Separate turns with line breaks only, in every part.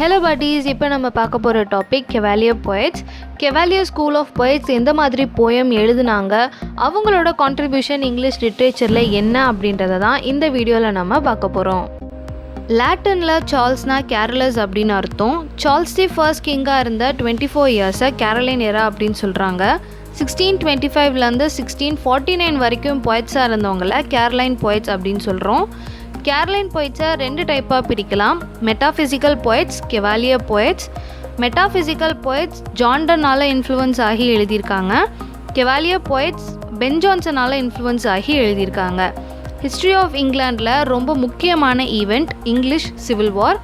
Hello buddies, இப்போ நம்ம பார்க்க போகிற topic Cavalier poets. Cavalier school of poets எந்த மாதிரி போயம் எழுதுனாங்க, அவங்களோட கான்ட்ரிபியூஷன் இங்கிலீஷ் லிட்ரேச்சரில் என்ன அப்படின்றத தான் இந்த வீடியோவில் நம்ம பார்க்க போகிறோம். லாட்டினில் சார்ல்ஸ்னா கேரளஸ் அப்படின்னு அர்த்தம். சார்ல்ஸ் தி ஃபர்ஸ்ட் கிங்காக இருந்த 24 இயர்ஸை கேரளைன் எரா அப்படின்னு சொல்கிறாங்க. 1625லேருந்து 1649 வரைக்கும் போயட்ஸாக இருந்தவங்கள கேரளைன் போயட்ஸ் அப்படின்னு சொல்கிறோம். கேரளைன் போயட்ஸை 2 டைப்பாக பிரிக்கலாம். Metaphysical poets, Cavalier poets. Metaphysical poets ஜான்டனால் இன்ஃப்ளூயன்ஸ் ஆகி எழுதியிருக்காங்க. கெவாலியர் போயட்ஸ் பென் ஜான்சனால் இன்ஃப்ளூயன்ஸ் ஆகி எழுதியிருக்காங்க. ஹிஸ்ட்ரி ஆஃப் இங்கிலாண்டில் ரொம்ப முக்கியமான ஈவெண்ட் இங்கிலீஷ் சிவில் வார்.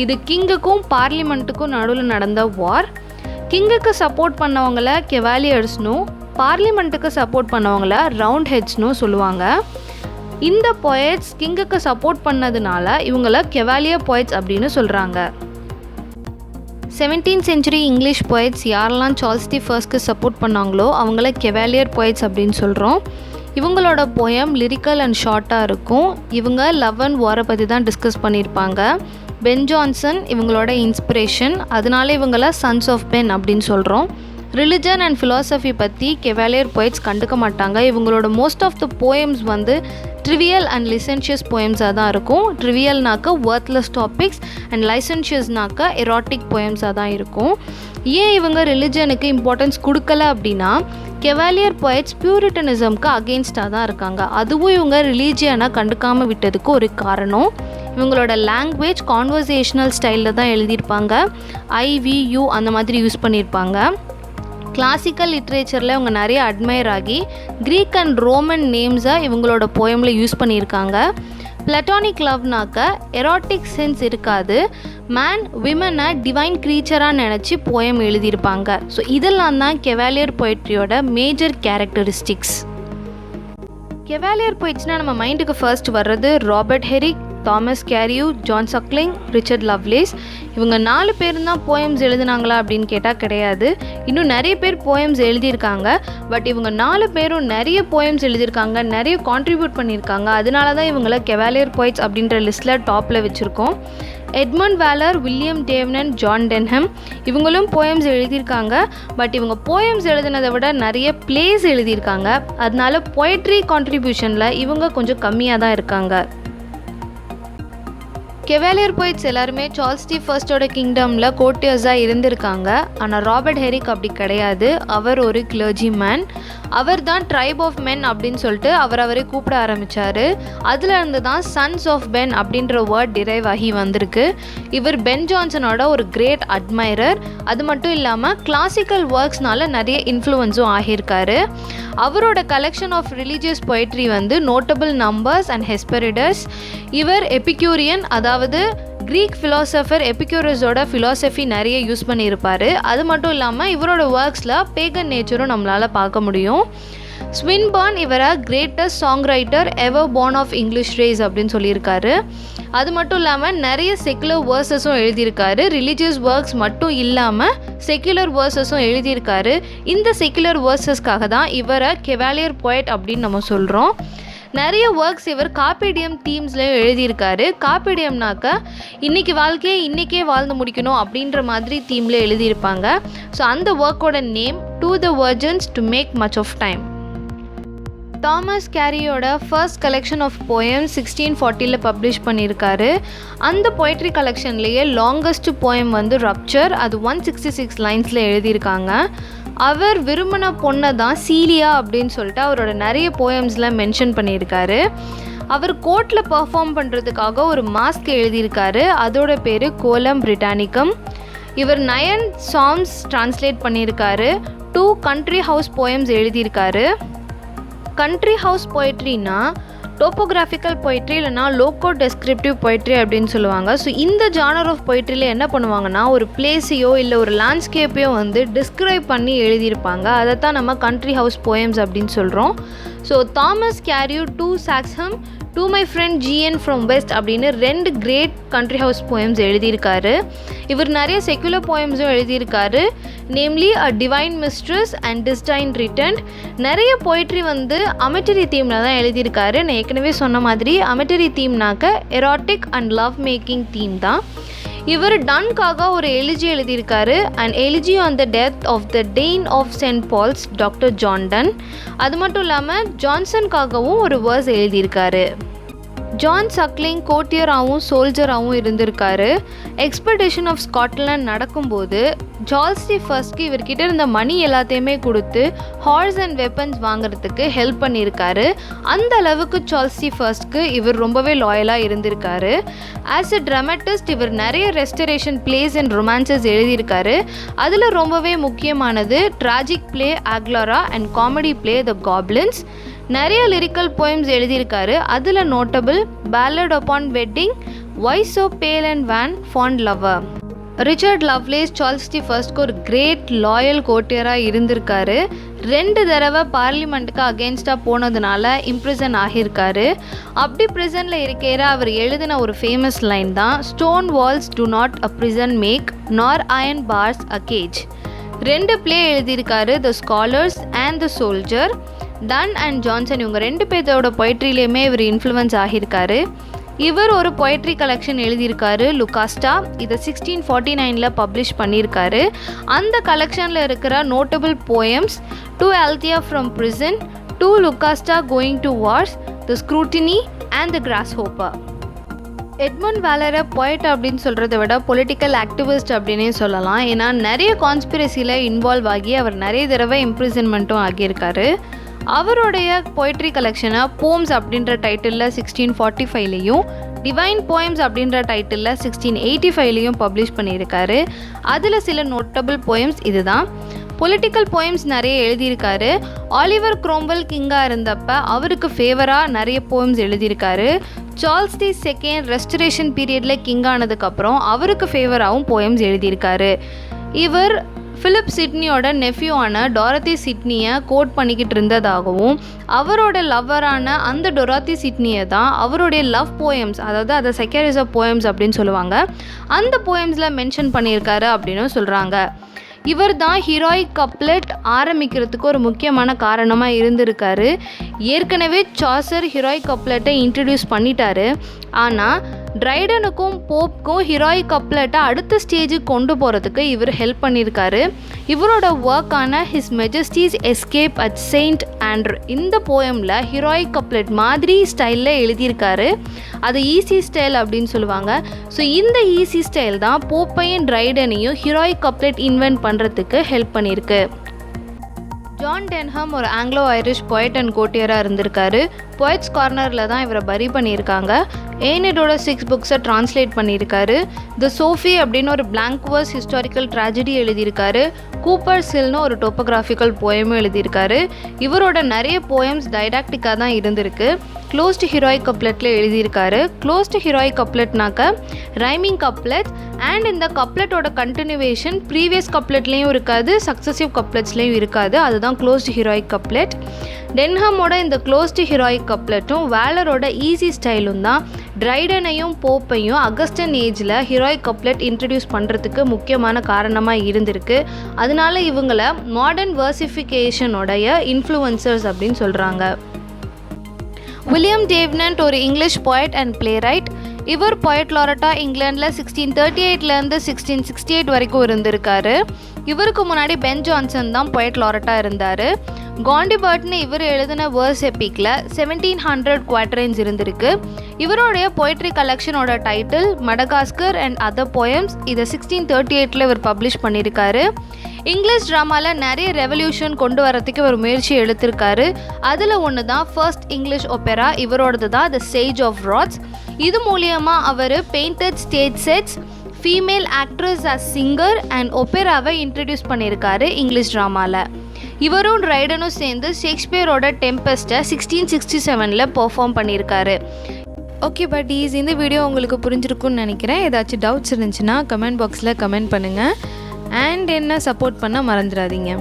இது கிங்குக்கும் பார்லிமெண்ட்டுக்கும் நடுவில் நடந்த வார். கிங்குக்கு சப்போர்ட் பண்ணவங்கள கெவாலியர்ஸ்னும் பார்லிமெண்ட்டுக்கு சப்போர்ட் பண்ணவங்கள ரவுண்ட் ஹெட்ஸ்னும் சொல்லுவாங்க. இந்த போயட்ஸ் கிங்குக்கு சப்போர்ட் பண்ணதுனால இவங்கள கெவாலியர் போயட்ஸ் அப்படின்னு சொல்கிறாங்க. 17th century இங்கிலீஷ் போயட்ஸ் யாரெல்லாம் சார்ல்ஸ் தி ஃபர்ஸ்ட்க்கு சப்போர்ட் பண்ணாங்களோ அவங்கள கெவாலியர் போயட்ஸ் அப்படின்னு சொல்கிறோம். இவங்களோட போயம் லிரிக்கல் அண்ட் ஷார்ட்டாக இருக்கும். இவங்க லவ் அண்ட் வாரை பற்றி தான் டிஸ்கஸ் பண்ணியிருப்பாங்க. பென் ஜான்சன் இவங்களோட இன்ஸ்பிரேஷன், அதனால இவங்கள சன்ஸ் ஆஃப் பென் அப்படின்னு சொல்கிறோம். ரிலிஜன் அண்ட் ஃபிலாசபி பற்றி கெவாலியர் போயட்ஸ் கண்டுக்க மாட்டாங்க. இவங்களோட மோஸ்ட் ஆஃப் த போயம்ஸ் வந்து ட்ரிவியல் அண்ட் லிசென்ஷியஸ் போயம்ஸாக தான் இருக்கும். ட்ரிவியல்னாக்க ஒர்த்லெஸ் டாபிக்ஸ் அண்ட் லைசென்ஷியஸ்னாக்க எராட்டிக் போயம்ஸாக தான் இருக்கும். ஏன் இவங்க ரிலிஜனுக்கு இம்பார்ட்டன்ஸ் கொடுக்கல அப்படின்னா, கெவாலியர் போயட்ஸ் பியூரிட்டனிசம்க்கு அகெயின்ஸ்டாக தான் இருக்காங்க. அதுவும் இவங்க ரிலீஜியனை கண்டுக்காமல் விட்டதுக்கு ஒரு காரணம். இவங்களோட லாங்குவேஜ் கான்வர்சேஷனல் ஸ்டைலில் தான் எழுதியிருப்பாங்க. ஐவியூ அந்த மாதிரி யூஸ் பண்ணியிருப்பாங்க. கிளாசிக்கல் லிட்ரேச்சரில் இவங்க நிறைய அட்மையர் ஆகி க்ரீக் அண்ட் ரோமன் நேம்ஸை இவங்களோட போயமில் யூஸ் பண்ணியிருக்காங்க. பிளட்டானிக் லவ்னாக்க எராட்டிக் சென்ஸ் இருக்காது. மேன் விமனை டிவைன் க்ரீச்சராக நினச்சி போயம் எழுதியிருப்பாங்க. ஸோ இதெல்லாம் தான் கெவாலியர் போய்ட்ரியோட மேஜர் கேரக்டரிஸ்டிக்ஸ். கெவாலியர் போய்ட்ஸ்னால் நம்ம மைண்டுக்கு ஃபர்ஸ்ட் வர்றது Robert Herrick, Thomas Carew, John Suckling, Richard Lovelace. இவங்க 4 பேர் தான் போயம்ஸ் எழுதினாங்களா அப்படின்னு கேட்டால் கிடையாது. இன்னும் நிறைய பேர் போயம்ஸ் எழுதியிருக்காங்க. பட் இவங்க 4 பேரும் நிறைய போயம்ஸ் எழுதியிருக்காங்க, நிறைய கான்ட்ரிபியூட் பண்ணியிருக்காங்க. அதனால தான் இவங்கள கெவாலியர் போய்ட்ஸ் அப்படின்ற லிஸ்ட்டில் டாப்பில் வச்சுருக்கோம். எட்மண்ட் வேலர், வில்லியம் டேவ்னன், ஜான் டென்ஹம் இவங்களும் போயம்ஸ் எழுதியிருக்காங்க. பட் இவங்க போயம்ஸ் எழுதினதை விட நிறைய பிளேஸ் எழுதியிருக்காங்க. அதனால போய்ட்ரி கான்ட்ரிபியூஷனில் இவங்க கொஞ்சம் கம்மியாக தான் இருக்காங்க. கெவாலியர் போய்ட்ஸ் எல்லாருமே சார்ல்ஸ் தி ஃபர்ஸ்டோட கிங்டமில் கோர்ட்டியர்ஸாக இருந்திருக்காங்க. ஆனால் ராபர்ட் ஹெரிக் அப்படி கிடையாது. அவர் ஒரு கிளர்ஜி மேன். அவர் தான் ட்ரைப் ஆஃப் மென் அப்படின்னு சொல்லிட்டு அவரே கூப்பிட ஆரம்பித்தார். அதில் இருந்து தான் சன்ஸ் ஆஃப் பென் அப்படின்ற வேர்ட் டிரைவ் ஆகி வந்திருக்கு. இவர் பென் ஜான்சனோட ஒரு கிரேட் அட்மைரர். அது மட்டும் இல்லாமல் கிளாசிக்கல் ஒர்க்ஸ்னால நிறைய இன்ஃப்ளூயன்ஸும் ஆகியிருக்காரு. அவரோட கலெக்ஷன் ஆஃப் ரிலீஜியஸ் போய்ட்ரி வந்து நோட்டபிள் நம்பர்ஸ் அண்ட் ஹெஸ்பெரிடஸ். இவர் எபிக்யூரியன், அதாவது க்ரீக் ஃபிலாசபர் எபிக்யூரஸோட ஃபிலாசபி நிறைய யூஸ் பண்ணியிருப்பார். அது மட்டும் இல்லாமல் இவரோட ஒர்க்ஸில் பேகன் நேச்சரும் நம்மளால் பார்க்க முடியும். ஸ்வின்பர்ன் இவரை greatest song writer ever born of English race அப்படின்னு சொல்லியிருக்காரு. அது மட்டும் இல்லாமல் நிறைய செக்குலர் வேர்சஸும் எழுதியிருக்காரு. ரிலீஜியஸ் ஒர்க்ஸ் மட்டும் இல்லாமல் செக்குலர் வேர்சஸும் எழுதியிருக்காரு. இந்த செக்குலர் வேர்சஸ்க்காக தான் இவரை கெவாலியர் போயட் அப்படின்னு நம்ம சொல்கிறோம். நிறைய ஒர்க்ஸ் இவர் கார்பேடியம் தீம்ஸ்லையும் எழுதியிருக்காரு. கார்பேடியம்னாக்க இன்றைக்கி வாழ்க்கையை இன்றைக்கே வாழ்ந்து முடிக்கணும் அப்படின்ற மாதிரி தீமில் எழுதியிருப்பாங்க. ஸோ அந்த ஒர்க்கோட name to the virgins to make much of time. Thomas கேரியோட first collection of poem 1640 publish பண்ணியிருக்காரு. அந்த போய்ட்ரி கலெக்ஷன்லேயே லாங்கஸ்ட் போயம் வந்து ரப்சர். அது 166 லைன்ஸில் எழுதியிருக்காங்க. அவர் விரும்பின பொண்ணை தான் சீலியா அப்படின்னு சொல்லிட்டு அவரோட நிறைய போயம்ஸில் மென்ஷன் பண்ணியிருக்காரு. அவர் கோர்ட்டில் பர்ஃபார்ம் பண்ணுறதுக்காக ஒரு மாஸ்க் எழுதியிருக்காரு. அதோட பேர் கோலம் பிரிட்டானிக்கம். இவர் 9 சாங்ஸ் ட்ரான்ஸ்லேட் பண்ணியிருக்காரு. 2 கண்ட்ரி ஹவுஸ் போயம்ஸ் எழுதியிருக்காரு. கண்ட்ரி ஹவுஸ் போய்ட்ரினா டோப்போகிராஃபிக்கல் போய்ட்ரி இல்லைனா லோக்கோ டெஸ்கிரிப்டிவ் போய்ட்ரி அப்படின்னு சொல்லுவாங்க. ஸோ இந்த ஜானர் ஆஃப் போய்ட்ரியில் என்ன பண்ணுவாங்கன்னா, ஒரு பிளேஸையோ இல்லை ஒரு லேண்ட்ஸ்கேப்பையோ வந்து டிஸ்கிரைப் பண்ணி எழுதியிருப்பாங்க. அதை தான் நம்ம கண்ட்ரி ஹவுஸ் போயம்ஸ் அப்படின்னு சொல்கிறோம். So Thomas Carew, to Saxham, to my friend G N from West அப்படின்னு 2 கிரேட் கண்ட்ரி ஹவுஸ் போயம்ஸ் எழுதியிருக்காரு. இவர் நிறைய செக்குலர் போயம்ஸும் எழுதியிருக்காரு. Namely a divine mistress and disdain return. நிறைய போய்ட்ரி வந்து அமெட்டரி தீமில் தான் எழுதியிருக்காரு. நான் ஏற்கனவே சொன்ன மாதிரி அமெட்டரி தீம்னாக்க erotic and love making theme தான். இவர் டன்காக ஒரு எலிஜி எழுதியிருக்காரு. And elegy on the death of the Dean of Saint Paul's Doctor John Donne. அது மட்டும் இல்லாமல் ஜான்சனுக்காகவும் ஒரு வேர்ஸ் எழுதியிருக்காரு. ஜான் சக்லிங் கோட்டியராகவும் சோல்ஜராகவும் இருந்திருக்காரு. எக்ஸ்பெடிஷன் ஆஃப் ஸ்காட்லாண்ட் நடக்கும்போது சார்ல்ஸ் தி ஃபர்ஸ்ட்க்கு இவர்கிட்ட இருந்த மணி எல்லாத்தையுமே கொடுத்து ஹார்ஸ் அண்ட் வெப்பன்ஸ் வாங்குறதுக்கு ஹெல்ப் பண்ணியிருக்காரு. அந்த அளவுக்கு சார்ல்ஸ் தி ஃபர்ஸ்ட்க்கு இவர் ரொம்பவே லாயலாக இருந்திருக்காரு. ஆஸ் எ ட்ராமட்டிஸ்ட் இவர் நிறைய ரெஸ்டரேஷன் பிளேஸ் அண்ட் ரொமான்சஸ் எழுதியிருக்காரு. அதில் ரொம்பவே முக்கியமானது tragic play Aglaura and comedy play the Goblins. நிறைய லிரிக்கல் போயம்ஸ் எழுதியிருக்காரு. அதில் notable ballad upon wedding, why so pale and wan, fond lover. Richard Lovelace Charles the ஃபர்ஸ்ட்க்கு ஒரு கிரேட் லாயல் கோட்டியராக இருந்திருக்காரு. 2 தடவை பார்லிமெண்ட்டுக்கு அகேன்ஸ்டாக போனதுனால இம்ப்ரிசன் ஆகியிருக்காரு. அப்படி ப்ரிசனில் இருக்கிற அவர் எழுதின ஒரு ஃபேமஸ் லைன் தான் stone walls do not a prison make nor iron bars a cage. 2 play எழுதியிருக்காரு, the scholars and the soldier. Donne and Jonson இவங்க 2 பேர்த்தோட பொய்ட்ரியிலையுமே இவர் இன்ஃப்ளூயன்ஸ் ஆகியிருக்காரு. இவர் ஒரு பொய்ட்ரி கலெக்ஷன் எழுதியிருக்காரு, லுகாஸ்டா. இதை 1649 பப்ளிஷ் பண்ணியிருக்காரு. அந்த கலெக்ஷனில் இருக்கிற notable poems to Althea from prison, to Lucasta going to wars, the scrutiny and the grasshopper ஹோப்பர். எட்மண்ட் வேலரை பொயட் அப்படின்னு சொல்கிறத விட பொலிட்டிக்கல் ஆக்டிவிஸ்ட் அப்படின்னே சொல்லலாம். ஏன்னா நிறைய கான்ஸ்பிரசியில் இன்வால்வ் ஆகி அவர் நிறைய தடவை இம்ப்ரிசன்மெண்ட்டும் ஆகியிருக்காரு. அவருடைய பொய்ட்ரி கலெக்ஷனை போம்ஸ் அப்படின்ற டைட்டிலில் 1645லையும் டிவைன் போயம்ஸ் அப்படின்ற டைட்டிலில் 1685லையும் பப்ளிஷ் பண்ணியிருக்காரு. அதில் சில நோட்டபிள் போயம்ஸ் இதுதான். பொலிட்டிக்கல் போயம்ஸ் நிறைய எழுதியிருக்காரு. ஆலிவர் குரோம்வெல் கிங்காக இருந்தப்ப அவருக்கு ஃபேவராக நிறைய போயம்ஸ் எழுதியிருக்காரு. சார்ல்ஸ் தி செகண்ட் ரெஸ்டரேஷன் பீரியடில் கிங் ஆனதுக்கப்புறம் அவருக்கு ஃபேவராகவும் போயம்ஸ் எழுதியிருக்காரு. இவர் ஃபிலிப் சிட்னியோட நெஃப்யூவான டாரத்தி சிட்னியை கோட் பண்ணிக்கிட்டு இருந்ததாகவும் அவரோட லவ்வரான அந்த டொராத்தி சிட்னியை தான் அவருடைய லவ் போயம்ஸ், அதாவது அதை செகரிஸ் ஆஃப் போயம்ஸ் அப்படின்னு சொல்லுவாங்க, அந்த போயம்ஸில் மென்ஷன் பண்ணியிருக்காரு அப்படின்னு சொல்கிறாங்க. இவர் தான் ஹீரோயிக் கப்லெட் ஆரம்பிக்கிறதுக்கு ஒரு முக்கியமான காரணமாக இருந்திருக்காரு. ஏற்கனவே சாசர் ஹீரோயிக் கப்லெட்டை இன்ட்ரடியூஸ் பண்ணிட்டாரு. ஆனால் ட்ரைடனுக்கும் போப்க்கும் ஹீரோயிக் கப்லெட்டை அடுத்த ஸ்டேஜுக்கு கொண்டு போகிறதுக்கு இவர் ஹெல்ப் பண்ணியிருக்காரு. இவரோட ஒர்க்கான his majesty's escape at Saint Andrew இந்த போயமில் ஹீரோயிக் கப்லெட் மாதிரி ஸ்டைலில் எழுதியிருக்காரு. அது ஈஸி ஸ்டைல் அப்படின்னு சொல்லுவாங்க. ஸோ இந்த ஈஸி ஸ்டைல் தான் போப்பையும் ட்ரைடனையும் ஹீரோயிக் கப்லெட் இன்வென்ட் பண்ணுறதுக்கு ஹெல்ப் பண்ணியிருக்கு. ஜான் டென்ஹம் ஒரு ஆங்கிலோ ஐரிஷ் பொயட் அண்ட் கோட்டியராக இருந்திருக்காரு. பொயட்ஸ் கார்னரில் தான் இவரை பரி பண்ணியிருக்காங்க. ஏனடோட 6 புக்ஸை ட்ரான்ஸ்லேட் பண்ணியிருக்காரு. த சோஃபி அப்படின்னு ஒரு பிளாங்க் வேர்ஸ் ஹிஸ்டாரிக்கல் ட்ராஜடி எழுதியிருக்காரு. கூப்பர்ஸ் ஹில்னு ஒரு டோப்போகிராஃபிக்கல் போயமும் எழுதியிருக்காரு. இவரோட நிறைய போயம்ஸ் டைடாக்டிக்காக தான் இருந்திருக்கு. க்ளோஸ்டு ஹீரோயிக் கப்லெட்டில் எழுதியிருக்காரு. க்ளோஸ்டு ஹீரோயிக் கப்லெட்னாக்க ரைமிங் கப்லெட் அண்ட் இந்த கப்லெட்டோட கண்டினியூவேஷன் ப்ரீவியஸ் கப்லெட்லேயும் இருக்காது, சக்ஸசிவ் கப்லெட்ஸ்லேயும் இருக்காது. அதுதான் க்ளோஸ்டு ஹீரோயிக் கப்லெட். டென்ஹமோட இந்த க்ளோஸ்டு ஹீரோயிக் கப்லெட்டும் வேலரோட ஈஸி ஸ்டைலும் தான் ட்ரைடனையும் போப்பையும் அகஸ்டன் ஏஜில் ஹீரோயிக் கப்லெட் இன்ட்ரடியூஸ் பண்ணுறதுக்கு முக்கியமான காரணமாக இருந்திருக்கு. அதனால இவங்களை மாடர்ன் வேர்சிஃபிகேஷனோடைய இன்ஃப்ளூயன்சர்ஸ் அப்படின்னு சொல்கிறாங்க. வில்லியம் டேவ்னன்ட் ஒரு இங்கிலீஷ் பொயட் அண்ட் பிளேரைட். இவர் பொயட் லாரட்டா இங்கிலாண்டில் 1638லேருந்து 1668 வரைக்கும் இருந்திருக்காரு. இவருக்கு முன்னாடி பென் ஜான்சன் தான் பொயட் லாரட்டா இருந்தார். காண்டிபர்ட்னு இவர் எழுதின வேர்ஸ் எப்பிக்கில் 1700 குவாட்ரைன்ஸ் இருந்திருக்கு. இவருடைய பொய்ட்ரி கலெக்ஷனோட title Madagascar and other poems. இதை 1638 இவர் பப்ளிஷ் பண்ணியிருக்காரு. இங்கிலீஷ் ட்ராமாவில் நிறைய ரெவல்யூஷன் கொண்டு வரத்துக்கு ஒரு முயற்சி எடுத்திருக்காரு. அதில் ஒன்று தான் ஃபர்ஸ்ட் இங்கிலீஷ் ஒப்பேரா, இவரோடது தான் த சேஜ் ஆஃப் ராட்ஸ். இது மூலியமாக அவர் painted stage sets, female actress as singer and ஒப்பேராவை இன்ட்ரடியூஸ் பண்ணியிருக்காரு இங்கிலீஷ் ட்ராமாவில். இவரும் ரைடனும் சேர்ந்து ஷேக்ஸ்பியரோட டெம்பஸ்ட்டை 1667 பெர்ஃபார்ம் பண்ணியிருக்காரு. ஓகே பட்டீஸ், இந்த வீடியோ உங்களுக்கு புரிஞ்சிருக்குன்னு நினைக்கிறேன். ஏதாச்சும் டவுட்ஸ் இருந்துச்சுன்னா கமெண்ட் பாக்ஸில் கமெண்ட் பண்ணுங்கள். அண்ட் என்ன சப்போர்ட் பண்ண மறந்துடாதீங்க.